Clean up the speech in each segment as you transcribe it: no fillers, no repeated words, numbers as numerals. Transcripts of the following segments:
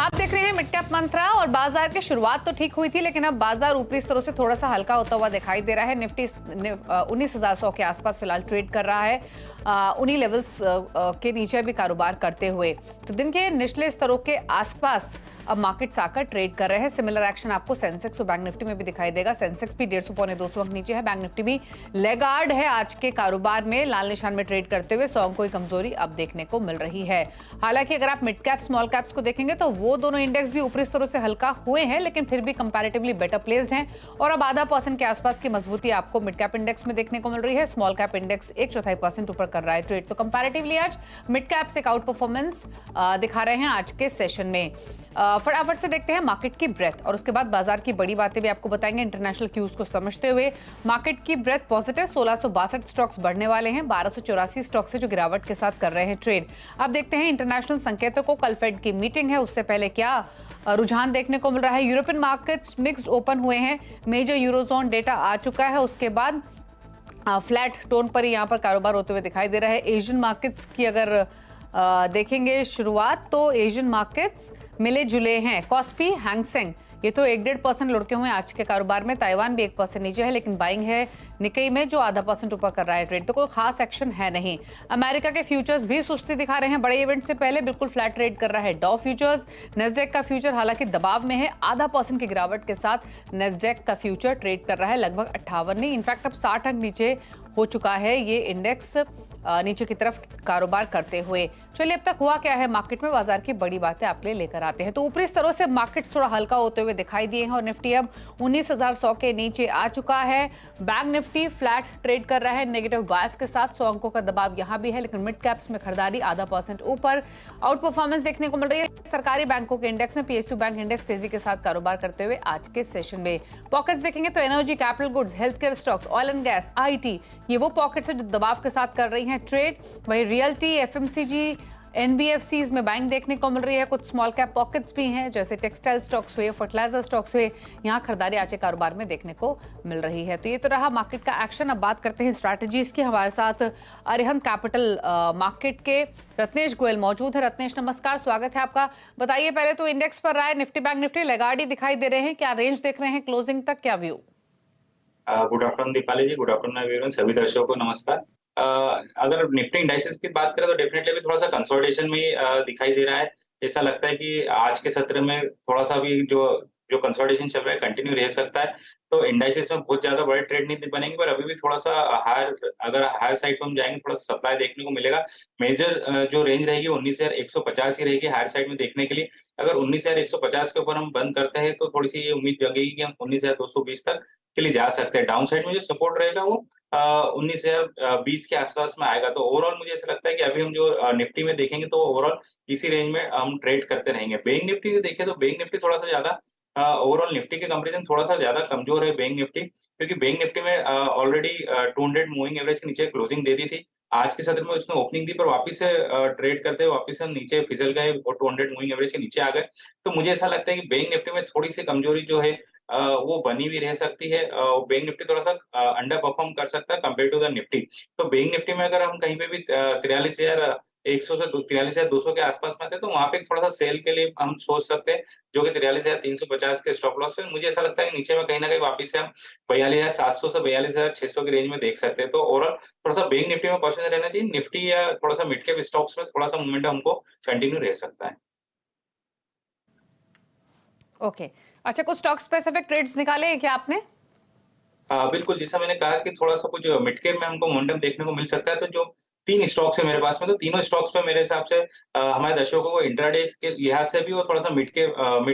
आप देख रहे हैं मिड कैप मंत्रा और बाजार की शुरुआत तो ठीक हुई थी, लेकिन अब बाजार ऊपरी स्तरों से थोड़ा सा हल्का होता हुआ दिखाई दे रहा है। निफ्टी 19,100 के आसपास फिलहाल ट्रेड कर रहा है, उन्हीं लेवल्स के नीचे भी कारोबार करते हुए। तो दिन के निचले स्तरों के आसपास अब मार्केट्स आकर ट्रेड कर रहे हैं। सिमिलर एक्शन आपको सेंसेक्स और बैंक निफ्टी में भी दिखाई देगा। सेंसेक्स भी 150 पौने 200 अंक नीचे है, बैंक निफ्टी भी लेगार्ड है आज के कारोबार में, लाल निशान में ट्रेड करते हुए 100 अंकों की कमजोरी अब देखने को मिल रही है। हालांकि अगर आप मिड कैप स्मॉल कैप्स को देखेंगे तो वो दोनों इंडेक्स भी ऊपरी स्तरों से हल्का हुए हैं, लेकिन फिर भी कंपैरेटिवली बेटर प्लेस्ड हैं और अब आधा % के आसपास की मजबूती आपको मिड कैप इंडेक्स में देखने को मिल रही है। स्मॉल कैप इंडेक्स 1/4% ऊपर कर रहा है ट्रेड। तो कंपैरेटिवली आज मिड कैप्स एक आउट परफॉर्मेंस दिखा रहे हैं आज के सेशन में। फटाफट से देखते हैं मार्केट की ब्रेथ और उसके बाद बाजार की बड़ी बातें भी आपको बताएंगे। इंटरनेशनल क्यूज को समझते हुए मार्केट की ब्रेथ पॉजिटिव, 1662 स्टॉक्स बढ़ने वाले हैं, 1284 स्टॉक्स है जो गिरावट के साथ कर रहे हैं ट्रेड। अब देखते हैं इंटरनेशनल संकेतों को, कल फेड की मीटिंग है, उससे पहले क्या रुझान देखने को मिल रहा है। यूरोपियन मार्केट्स मिक्स्ड ओपन हुए हैं, मेजर यूरोजोन डेटा आ चुका है, उसके बाद फ्लैट टोन पर ही यहाँ पर कारोबार होते हुए दिखाई दे रहा है। एशियन मार्केट्स की अगर देखेंगे शुरुआत, तो एशियन मार्केट्स मिले जुले हैं। कॉस्पी, हैंगसेंग ये तो 1-1.5% लुढ़के हुए आज के कारोबार में। ताइवान भी 1% नीचे है, लेकिन बाइंग है निकई में जो आधा % ऊपर कर रहा है ट्रेड। तो कोई खास एक्शन है नहीं। अमेरिका के फ्यूचर्स भी सुस्ती दिखा रहे हैं, बड़े इवेंट से पहले बिल्कुल फ्लैट ट्रेड कर रहा है डॉ फ्यूचर्स। नेस्डेक का फ्यूचर हालांकि दबाव में है, आधा % की गिरावट के साथ नेस्डेक का फ्यूचर ट्रेड कर रहा है, लगभग 58 नहीं, इनफैक्ट अब 60 अंक नीचे हो चुका है ये इंडेक्स नीचे की तरफ कारोबार करते हुए। चलिए अब तक हुआ क्या है मार्केट में, बाजार की बड़ी बातें आपके लिए लेकर आते हैं। तो ऊपरी स्तरों से मार्केट्स थोड़ा हल्का होते हुए दिखाई दिए हैं और निफ्टी अब 19,100 के नीचे आ चुका है। बैंक निफ्टी फ्लैट ट्रेड कर रहा है नेगेटिव बायस के साथ, 100 अंकों का दबाव यहां भी है, लेकिन मिड कैप्स में खरीदारी आधा % ऊपर। आउट परफॉर्मेंस देखने को मिल रही है सरकारी बैंकों के इंडेक्स में। पीएसयू बैंक इंडेक्स तेजी के साथ कारोबार करते हुए आज के सेशन में। पॉकेट्स देखेंगे तो energy, capital goods, health care stocks, oil and gas, IT, ये वो पॉकेट्स है जो दबाव के साथ कर रही हैं ट्रेड। वहीं रियल्टी, एफएमसीजी, एनबीएफसीज में बैंक देखने को मिल रही है। कुछ स्मॉल कैप पॉकेट्स भी हैं जैसे टेक्सटाइल स्टॉक्स हुए, फर्टिलाइजर स्टॉक्स हुए, यहाँ खरीदारी आज के कारोबार में देखने को मिल रही है। तो ये तो रहा मार्केट का एक्शन। अब बात करते हैं स्ट्रैटेजीज की। हमारे साथ अरिहंत कैपिटल मार्केट के रत्नेश गोयल मौजूद है। रत्नेश नमस्कार, स्वागत है आपका। बताइए पहले तो इंडेक्स पर राय, निफ्टी बैंक निफ्टी लेगार्डी दिखाई दे रहे हैं, क्या रेंज देख रहे हैं क्लोजिंग तक, क्या व्यू? गुड आफ्टरनून दीपाली जी, गुड आफ्टरनून एवरीवन, सभी दर्शकों को नमस्कार। अगर निफ्टी इंडाइसेस की बात करें तो डेफिनेटली अभी थोड़ा सा कंसोलिडेशन में दिखाई दे रहा है। ऐसा लगता है कि आज के सत्र में थोड़ा सा भी जो जो कंसोलिडेशन चल रहा है कंटिन्यू रह सकता है। तो इंडाइसेस में बहुत ज्यादा बड़े ट्रेड नहीं बनेंगे, पर अभी भी थोड़ा सा अगर हायर साइड पर हम जाएंगे थोड़ा सा सप्लाई देखने को मिलेगा। मेजर जो रेंज रहेगी 19,150 ही रहेगी हायर साइड में देखने के लिए। अगर 19,150 के ऊपर हम बंद करते हैं तो थोड़ी सी ये उम्मीद जगेगी कि हम 19,220 तक के लिए जा सकते हैं। डाउन साइड में जो सपोर्ट रहेगा वो 19,020 के आसपास में आएगा। तो ओवरऑल मुझे ऐसा लगता है कि अभी हम जो निफ्टी में देखेंगे तो ओवरऑल इसी रेंज में हम ट्रेड करते रहेंगे। बैंक निफ्टी देखें तो बैंक निफ्टी थोड़ा सा ज्यादा ओवरऑल निफ्टी के कंपैरिजन थोड़ा सा ज्यादा कमजोर है बैंक निफ्टी, क्योंकि बैंक निफ्टी में ऑलरेडी 200 मूविंग एवरेज के नीचे क्लोजिंग दे दी थी। आज के सत्र में उसने ओपनिंग दी, पर वापस से ट्रेड करते हुए वापस से हम नीचे फिसल गए और 200 मूविंग एवरेज के नीचे आ गए। तो मुझे ऐसा लगता है कि बैंक निफ्टी में थोड़ी सी कमजोरी जो है वो बनी हुई रह सकती है। बैंक निफ्टी थोड़ा सा अंडर परफॉर्म कर सकता है कंपेयर टू द निफ्टी। तो बैंक निफ्टी में अगर हम कहीं पे भी 43,100 से 43,200 के आसपास में आते हैं तो वहां पे थोड़ा सा सेल के लिए हम सोच सकते हैं, जो कि 43,350 के स्टॉप लॉस है। मुझे ऐसा लगता है कि नीचे में कहीं ना कहीं वापस से हम 42,700 से 42,600 की रेंज में देख सकते हैं। तो ओवरऑल थोड़ा सा बैंक निफ्टी में कॉशन रहना चाहिए। निफ्टी या थोड़ा सा मिड कैप स्टॉक्स में थोड़ा सा मूवमेंट हमको कंटिन्यू रह सकता है। ओके, अच्छा, कुछ स्टॉक स्पेसिफिक ट्रेड्स निकाले हैं क्या आपने? बिल्कुल, जैसा मैंने कहा कि थोड़ा सा कुछ मिड कैप में हमको मोमेंटम देखने को मिल सकता है। तो जो 3 स्टॉक्स है मेरे पास में, तो तीनों स्टॉक्स पे मेरे हिसाब से हमारे दर्शकों को इंट्राडे के लिहाज से भी और थोड़ा सा मिड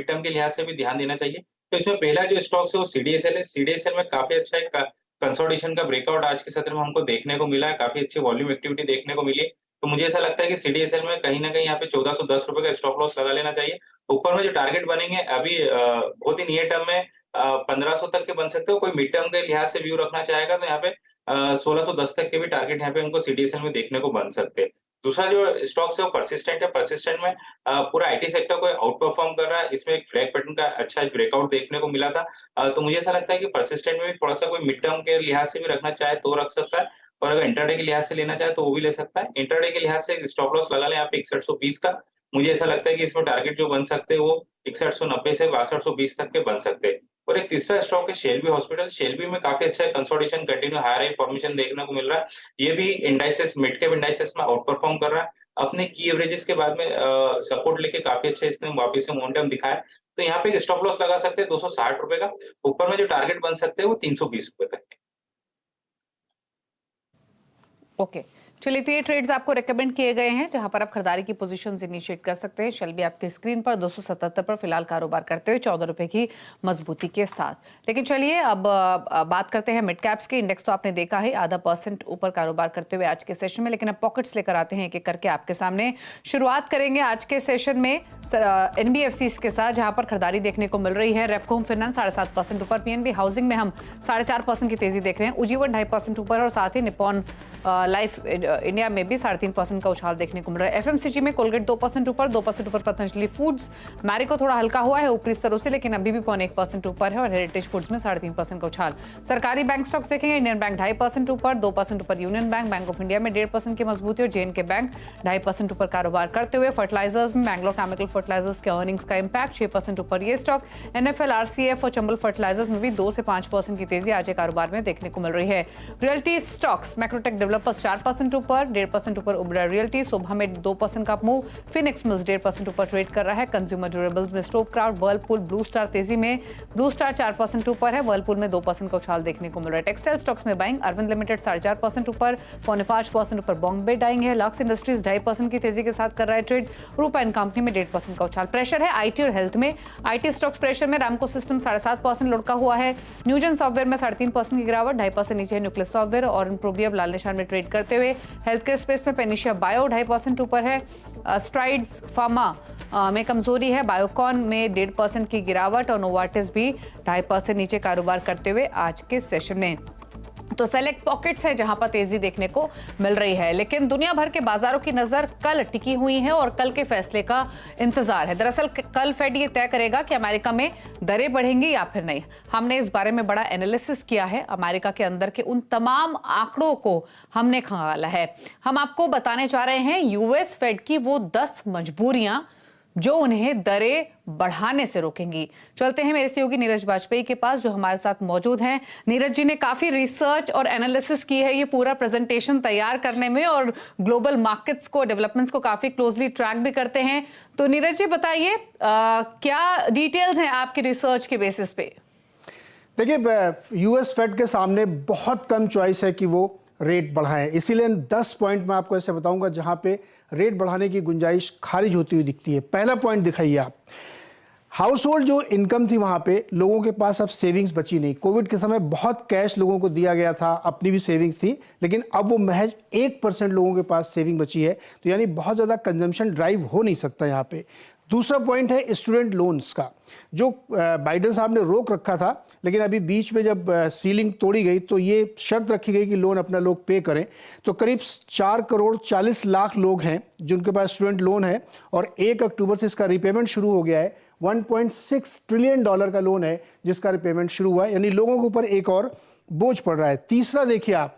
टर्म के लिहाज से भी ध्यान देना चाहिए। तो इसमें पहला जो स्टॉक्स है वो सीडीएसएल है। सीडीएसएल में काफी अच्छा एक कंसोलिडेशन का ब्रेकआउट आज के सत्र में हमको देखने को मिला है, काफी अच्छी वॉल्यूम एक्टिविटी देखने को मिली है। तो मुझे ऐसा लगता है कि सीडीएसएल में कहीं ना कहीं यहाँ पे 1410 रुपए का स्टॉप लॉस लगा लेना चाहिए। ऊपर में जो टारगेट बनेंगे अभी बहुत ही नियर टर्म में 1500 तक के बन सकते हो। कोई मिड टर्म के लिहाज से व्यू रखना चाहेगा तो यहाँ पे 1610 तक के भी टारगेट यहाँ पे हमको सीडीएसएल में देखने को बन सकते हैं। दूसरा जो स्टॉक्स है वो परसिस्टेंट है। परसिस्टेंट में पूरा आईटी सेक्टर को आउट परफॉर्म कर रहा है। इसमें एक फ्लैग पैटर्न का अच्छा ब्रेकआउट देखने को मिला था। तो मुझे ऐसा लगता है कि परसिस्टेंट में भी थोड़ा सा कोई मिड टर्म के लिहाज से भी रखना चाहे तो रख सकता है, और अगर इंटरडे के लिहाज से लेना चाहे तो वो भी ले सकता है। इंटरडे के लिहाज से स्टॉप लॉस लगा लें यहाँ पे 6120 का। मुझे ऐसा लगता है कि इसमें टारगेट जो बन सकते हैं वो 6190 से 6220 तक के बन सकते हैं। और एक तीसरा स्टॉक है शेल्बी हॉस्पिटल। शेल्बी में काफी अच्छा consolidation continue higher high formation देखने को मिल रहा है। ये भी इंडाइसेस मिड कैप इंडाइसेस में आउट परफॉर्म कर रहा है। अपने की एवरेजेस के बाद में सपोर्ट लेके काफी अच्छा इसने वापस से मोमेंटम दिखाया है। तो यहाँ पे स्टॉप लॉस लगा सकते हैं 260 रुपए का। ऊपर में जो टारगेट बन सकते हैं वो 320 रुपए तक है। ओके, चलिए, तो ये ट्रेड्स आपको रेकमेंड किए गए हैं जहां पर आप खरीदारी की पोजीशंस इनिशिएट कर सकते हैं। शेल्बी आपके स्क्रीन पर 277 पर फिलहाल कारोबार करते हुए 14 रुपए की मजबूती के साथ। लेकिन चलिए अब बात करते हैं मिड कैप्स के। इंडेक्स तो आपने देखा है 0.5% ऊपर कारोबार करते हुए आज के सेशन में, लेकिन अब पॉकेट्स लेकर आते हैं एक एक करके आपके सामने। शुरुआत करेंगे आज के सेशन में एनबीएफसी के साथ, जहां पर खरीदारी देखने को मिल रही है। रेपको होम फाइनेंस 7.5% ऊपर, पीएनबी हाउसिंग में हम 4.5% की तेजी देख रहे हैं। उजीवन 2.5% ऊपर और साथ ही निप्पॉन लाइफ इंडिया में भी 3.5% का उछाल देखने को मिल रहा है। एफएमसीजी में कोलगेट 2% ऊपर, 2% ऊपर पतंजलि फूड्स। मैरिको थोड़ा हल्का हुआ है ऊपरी स्तरों से, लेकिन अभी भी 0.1% ऊपर है और हेरिटेज फूड्स में 3.5% का उछाल। सरकारी बैंक स्टॉक्स देखेंगे, इंडियन बैंक 2.5% ऊपर, 2% ऊपर union bank, bank of India में 1.5% की मजबूती और जेएनके बैंक 2.5% ऊपर कारोबार करते हुए। फर्टिलाइजर्स में बैंगलोर केमिकल फर्टिलाइजर्स के अर्निंग्स का इंपैक्ट 6% ऊपर ये स्टॉक। एनएफएल, आरसीएफ और चंबल फर्टिलाइजर्स में भी 2 से 5% की तेजी आज के कारोबार में देखने को मिल रही है। रियल्टी स्टॉक्स, मैक्रोटेक डेवलपर्स 4% ऊपर, 1.5% ऊपर उबरा रियल्टी। शोभा में 2% का मूव। फिनिक्स मिल्स 1.5% ऊपर ट्रेड कर रहा है। कंज्यूमर ड्यूरेबल्स में स्टोवक्राफ्ट, व्हर्लपूल, ब्लू स्टार तेजी में। ब्लू स्टार 4% ऊपर है, व्हर्लपूल में 2% का उछाल देखने को मिल रहा है। टेक्सटाइल स्टॉक्स में बाइंग, अरविंद लिमिटेड 4.5% ऊपर, 5.25% ऊपर बॉम्बे डाइंग है। लक्स इंडस्ट्रीज 2.5% की तेजी के साथ कर रहा है ट्रेड। रूपा एंड कंपनी में 1.5% का उछाल। प्रेशर है आईटी और हेल्थ में। आईटी स्टॉक्स प्रेशर में, रामको सिस्टम 7.5% लुढ़का हुआ है। न्यूजन सॉफ्टवेयर में 3.5% की गिरावट, 2.5% नीचे है न्यूक्लियस सॉफ्टवेयर और इम्प्रोबिया लाल निशान में ट्रेड करते हुए। हेल्थ केयर स्पेस में पेनिशिया बायो 2.5% ऊपर है। स्ट्राइड्स फार्मा में कमजोरी है। बायोकॉन में 1.5% की गिरावट और नोवार्टिस भी 2.5% नीचे कारोबार करते हुए आज के सेशन में। तो सेलेक्ट पॉकेट्स है जहां पर तेजी देखने को मिल रही है, लेकिन दुनिया भर के बाजारों की नजर कल टिकी हुई है और कल के फैसले का इंतजार है। दरअसल कल फेड ये तय करेगा कि अमेरिका में दरें बढ़ेंगी या फिर नहीं। हमने इस बारे में बड़ा एनालिसिस किया है। अमेरिका के अंदर के उन तमाम आंकड़ों को हमने खंगाला है। हम आपको बताने जा रहे हैं यूएस फेड की वो 10 मजबूरियां जो उन्हें दरें बढ़ाने से रोकेंगी। चलते हैं मेरे सहयोगी नीरज वाजपेयी के पास, जो हमारे साथ मौजूद हैं। नीरज जी ने काफी रिसर्च और एनालिसिस की है ये पूरा प्रेजेंटेशन तैयार करने में, और ग्लोबल मार्केट्स को, डेवलपमेंट्स को काफी क्लोजली ट्रैक भी करते हैं। तो नीरज जी बताइए, क्या डिटेल्स हैं आपकी रिसर्च के बेसिस पे? देखिए, यूएस फेड के सामने बहुत कम चॉइस है कि वो रेट बढ़ाएं, इसीलिए 10 पॉइंट मैं आपको ऐसे बताऊंगा जहां पे रेट बढ़ाने की गुंजाइश खारिज होती हुई दिखती है। पहला पॉइंट दिखाइए आप, हाउस होल्ड जो इनकम थी वहां पे लोगों के पास अब सेविंग्स बची नहीं। कोविड के समय बहुत कैश लोगों को दिया गया था, अपनी भी सेविंग्स थी, लेकिन अब वो महज 1% लोगों के पास सेविंग बची है। तो यानी बहुत ज़्यादा कंजम्पशन ड्राइव हो नहीं सकता यहाँ पे। दूसरा पॉइंट है स्टूडेंट लोन्स का, जो बाइडेन साहब ने रोक रखा था, लेकिन अभी बीच में जब सीलिंग तोड़ी गई तो ये शर्त रखी गई कि लोन अपना लोग पे करें। तो करीब 4 करोड़ 40 लाख लोग हैं जिनके पास स्टूडेंट लोन है, और 1 अक्टूबर से इसका रिपेमेंट शुरू हो गया है। $1.6 ट्रिलियन का लोन है जिसका रिपेमेंट शुरू हुआ है, यानी लोगों के ऊपर एक और बोझ पड़ रहा है। तीसरा देखिए आप,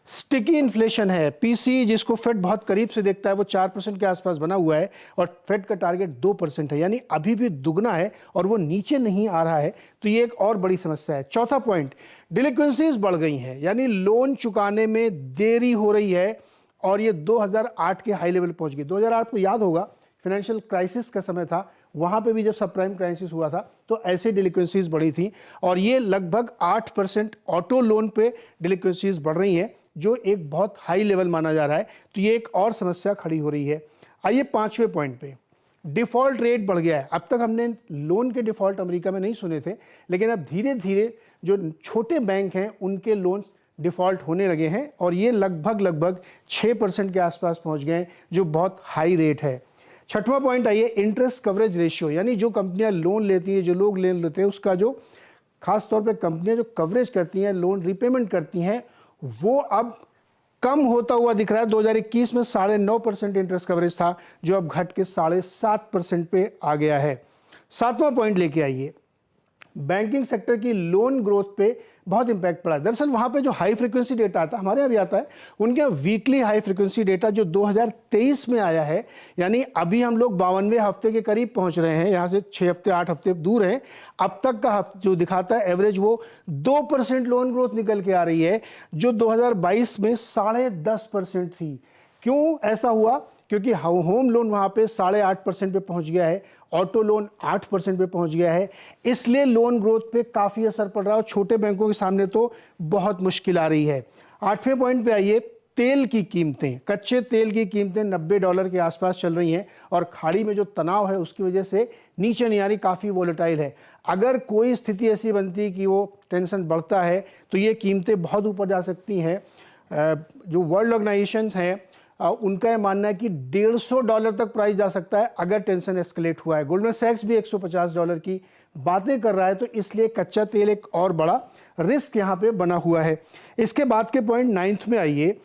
स्टिकी इन्फ्लेशन है। पीसी जिसको फेड बहुत करीब से देखता है वो 4% के आसपास बना हुआ है, और फेड का टारगेट 2% है, यानी अभी भी दुगना है और वो नीचे नहीं आ रहा है। तो ये एक और बड़ी समस्या है। चौथा पॉइंट, डिलिक्वेंसीज बढ़ गई हैं, यानी लोन चुकाने में देरी हो रही है, और ये 2008 के हाई लेवल पहुंच गई। 2008 को याद होगा, फाइनेंशियल क्राइसिस का समय था, वहाँ पे भी जब सब प्राइम क्राइसिस हुआ था तो ऐसे डिलिक्वेंसीज बढ़ी थी, और ये लगभग 8% ऑटो लोन पे डिलिक्वेंसीज बढ़ रही हैं, जो एक बहुत हाई लेवल माना जा रहा है। तो ये एक और समस्या खड़ी हो रही है। आइए 5वें पॉइंट पे, डिफ़ॉल्ट रेट बढ़ गया है। अब तक हमने लोन के डिफ़ॉल्ट अमेरिका में नहीं सुने थे, लेकिन अब धीरे धीरे जो छोटे बैंक हैं उनके लोन डिफ़ॉल्ट होने लगे हैं, और ये लगभग 6% के आसपास पहुंच गए हैं, जो बहुत हाई रेट है। 6वां पॉइंट आइए, इंटरेस्ट कवरेज रेशियो, यानी जो कंपनियां लोन लेती हैं, जो लोग लोन लेते हैं, उसका जो खास तौर पे कंपनियां जो कवरेज करती हैं, लोन रिपेमेंट करती हैं, वो अब कम होता हुआ दिख रहा है। 2021 में 9.5% इंटरेस्ट कवरेज था, जो अब घट के 7.5% पे आ गया है। 7वां पॉइंट लेके आइए, बैंकिंग सेक्टर की लोन ग्रोथ पे बहुत इंपैक्ट पड़ा है। दरअसल वहाँ पे जो हाई फ्रिक्वेंसी डेटा आता है, हमारे यहाँ भी आता है, उनके वीकली हाई फ्रिक्वेंसी डेटा जो 2023 में आया है, यानी अभी हम लोग 52वें हफ्ते के करीब पहुंच रहे हैं, यहाँ से 6 हफ्ते 8 हफ्ते दूर हैं, अब तक का जो दिखाता है एवरेज वो 2% लोन ग्रोथ निकल के आ रही है, जो 2022 में 10.5% थी। क्यों ऐसा हुआ? क्योंकि होम लोन वहाँ पे 8.5% पे पहुँच गया है, ऑटो लोन 8% पे पहुंच गया है, इसलिए लोन ग्रोथ पे काफ़ी असर पड़ रहा है और छोटे बैंकों के सामने तो बहुत मुश्किल आ रही है। 8वें पॉइंट पे आइए, तेल की कीमतें, कच्चे तेल की कीमतें $90 के आसपास चल रही हैं और खाड़ी में जो तनाव है उसकी वजह से नीचे नहीं आ रही, काफ़ी वोलेटाइल है। अगर कोई स्थिति ऐसी बनती कि वो टेंशन बढ़ता है तो ये कीमतें बहुत ऊपर जा सकती हैं। जो वर्ल्ड ऑर्गेनाइजेशंस हैं उनका यह मानना है कि $150 तक प्राइस जा सकता है अगर टेंशन एस्केलेट हुआ है। गोल्डमैन सैक्स भी $150 की बातें कर रहा है, तो इसलिए कच्चा तेल एक और बड़ा रिस्क यहाँ पे बना हुआ है। इसके बाद के पॉइंट 9th में आइए,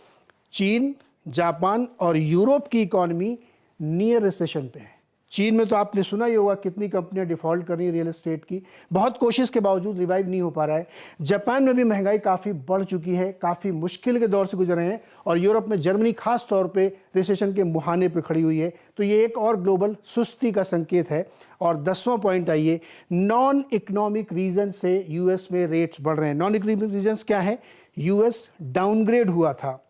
चीन, जापान और यूरोप की इकॉनमी नियर रिसेशन पे है। चीन में तो आपने सुना ही होगा कितनी कंपनियां डिफॉल्ट कर रही हैं रियल एस्टेट की, बहुत कोशिश के बावजूद रिवाइव नहीं हो पा रहा है। जापान में भी महंगाई काफ़ी बढ़ चुकी है, काफ़ी मुश्किल के दौर से गुजर रहे हैं और यूरोप में जर्मनी खास तौर पे रिसेशन के मुहाने पे खड़ी हुई है, तो ये एक और ग्लोबल सुस्ती का संकेत है। और 10वां पॉइंट आइए, नॉन इकोनॉमिक रीजन से यूएस में रेट्स बढ़ रहे हैं। नॉन इकोनॉमिक रीजन्स क्या है? यूएस डाउनग्रेड हुआ था,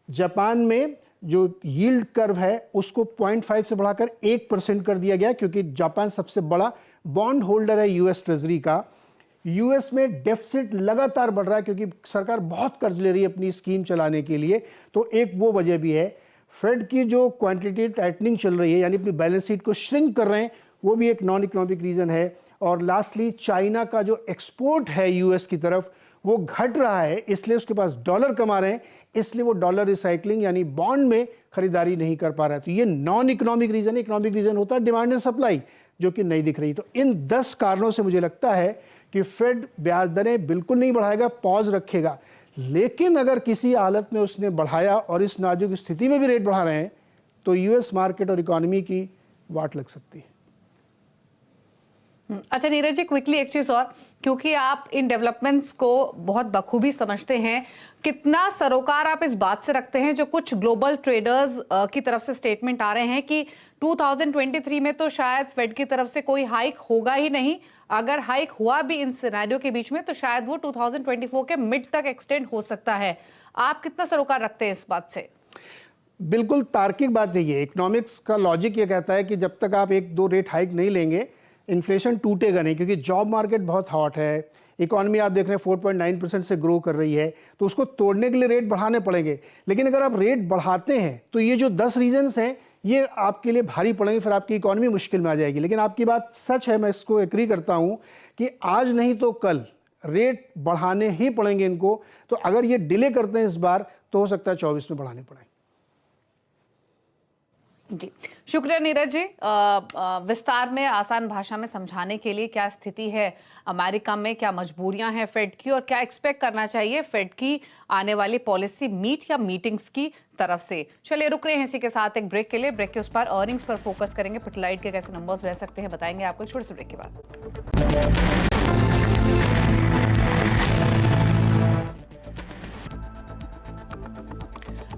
जापान में जो यील्ड कर्व है उसको 0.5 से बढ़ाकर 1% कर दिया गया, क्योंकि जापान सबसे बड़ा बॉन्ड होल्डर है यूएस ट्रेजरी का। यूएस में डेफिसिट लगातार बढ़ रहा है क्योंकि सरकार बहुत कर्ज ले रही है अपनी स्कीम चलाने के लिए, तो एक वो वजह भी है। फेड की जो क्वांटिटी टाइटनिंग चल रही है, यानी अपनी बैलेंस शीट को श्रिंक कर रहे हैं, वो भी एक नॉन इकोनॉमिक रीजन है। और लास्टली, चाइना का जो एक्सपोर्ट है यूएस की तरफ वो घट रहा है, इसलिए उसके पास डॉलर कमा रहे हैं, इसलिए वो डॉलर रिसाइकलिंग यानी बॉन्ड में खरीदारी नहीं कर पा रहा है। तो ये नॉन इकोनॉमिक रीजन है। इकोनॉमिक रीजन होता है डिमांड एंड सप्लाई, जो कि नहीं दिख रही। तो इन 10 कारणों से मुझे लगता है कि फेड ब्याज दरें बिल्कुल नहीं बढ़ाएगा, पॉज रखेगा। लेकिन अगर किसी हालत में उसने बढ़ाया और इस नाजुक स्थिति में भी रेट बढ़ा रहे हैं, तो यूएस मार्केट और इकोनॉमी की वाट लग सकती है। अच्छा नीरज जी, क्विकली एक चीज और, क्योंकि आप इन डेवलपमेंट्स को बहुत बखूबी समझते हैं, कितना सरोकार आप इस बात से रखते हैं जो कुछ ग्लोबल ट्रेडर्स की तरफ से स्टेटमेंट आ रहे हैं कि 2023 में तो शायद फेड की तरफ से कोई हाइक होगा ही नहीं, अगर हाइक हुआ भी इन सिनेरियो के बीच में तो शायद वो 2024 के मिड तक एक्सटेंड हो सकता है। आप कितना सरोकार रखते हैं इस बात से? बिल्कुल तार्किक बात है ये। इकोनॉमिक्स का लॉजिक ये कहता है कि जब तक आप 1-2 रेट हाइक नहीं लेंगे, इन्फ्लेशन टूटेगा नहीं, क्योंकि जॉब मार्केट बहुत हॉट है, इकॉनमी आप देख रहे हैं 4.9% से ग्रो कर रही है, तो उसको तोड़ने के लिए रेट बढ़ाने पड़ेंगे। लेकिन अगर आप रेट बढ़ाते हैं तो ये जो 10 रीजन्स हैं ये आपके लिए भारी पड़ेंगे, फिर आपकी इकॉनमी मुश्किल में आ जाएगी। लेकिन आपकी बात सच है, मैं इसको एग्री करता हूँ कि आज नहीं तो कल रेट बढ़ाने ही पड़ेंगे इनको। तो अगर ये डिले करते हैं इस बार तो हो सकता है 24 में बढ़ाने पड़े। जी शुक्रिया नीरज जी, विस्तार में आसान भाषा में समझाने के लिए। क्या स्थिति है अमेरिका में, क्या मजबूरियां हैं फेड की और क्या एक्सपेक्ट करना चाहिए फेड की आने वाली पॉलिसी मीट या मीटिंग्स की तरफ से। चलिए रुक रहे हैं इसी के साथ एक ब्रेक के लिए। ब्रेक के उस पर अर्निंग्स पर फोकस करेंगे, पिटलाइट के कैसे नंबर्स रह सकते हैं बताएंगे आपको छोटे से ब्रेक के बाद।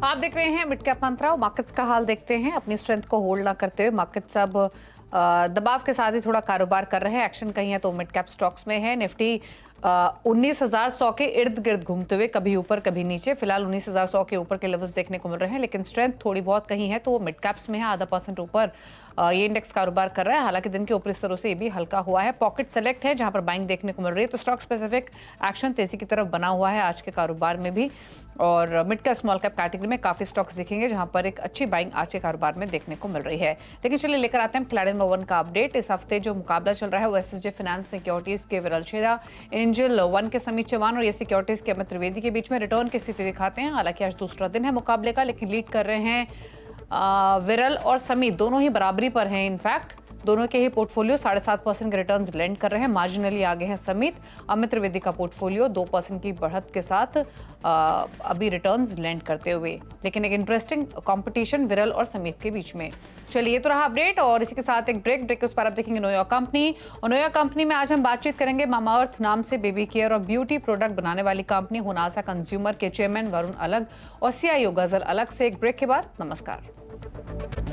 आप देख रहे हैं मिड कैप मंत्रा। मार्केट्स का हाल देखते हैं। अपनी स्ट्रेंथ को होल्ड ना करते हुए मार्केट्स अब दबाव के साथ ही थोड़ा कारोबार कर रहे हैं। एक्शन कहीं है तो मिड कैप स्टॉक्स में है। निफ्टी 19,100 के इर्द गिर्द घूमते हुए कभी ऊपर कभी नीचे, फिलहाल 19,100 के ऊपर के लेवल्स देखने को मिल रहे हैं, लेकिन स्ट्रेंथ थोड़ी बहुत कहीं है तो वो मिड कैप्स में है। 0.5% ऊपर ये इंडेक्स कारोबार कर रहा है। हालांकि दिन के ऊपरी स्तरों से ये भी हल्का हुआ है। पॉकेट सेलेक्ट है जहां पर बाइंग देखने को मिल रही है, तो स्टॉक स्पेसिफिक एक्शन तेजी की तरफ बना हुआ है आज के कारोबार में भी। और mid cap small cap category में काफी स्टॉक्स दिखेंगे जहां पर एक अच्छी बाइंग आज के कारोबार में देखने को मिल रही है। लेकिन चलिए लेकर आते हैं क्लैड नंबर 1 का अपडेट। इस हफ्ते जो मुकाबला चल रहा है वो एसएसजे फाइनेंस सिक्योरिटीज के विरल छेदा, एंजल 1 के समीत चौहान और ये सिक्योरिटीज के अमित त्रिवेदी के बीच में रिटर्न की स्थिति दिखाते हैं। हालांकि आज दूसरा दिन है मुकाबले का, लेकिन लीड कर रहे हैं विरल और समीत, दोनों ही बराबरी पर हैं। इनफैक्ट दोनों के ही पोर्टफोलियो 7.5% के रिटर्न्स लेंड कर रहे हैं। मार्जिनली आगे हैं समित। अमित त्रिवेदी का पोर्टफोलियो 2% की बढ़त के साथ अभी रिटर्न्स लेंड करते हुए, लेकिन एक इंटरेस्टिंग कंपटीशन विरल और समित के बीच में। चलिए, तो रहा अपडेट और इसी के साथ एक ब्रेक के उस पर आप देखेंगे नो योर कंपनी। और नो योर कंपनी में आज हम बातचीत करेंगे मामाअर्थ नाम से बेबी केयर और ब्यूटी प्रोडक्ट बनाने वाली कंपनी होनासा कंज्यूमर के चेयरमैन वरुण अलग और CIO गजल अलग से एक ब्रेक के बाद। नमस्कार।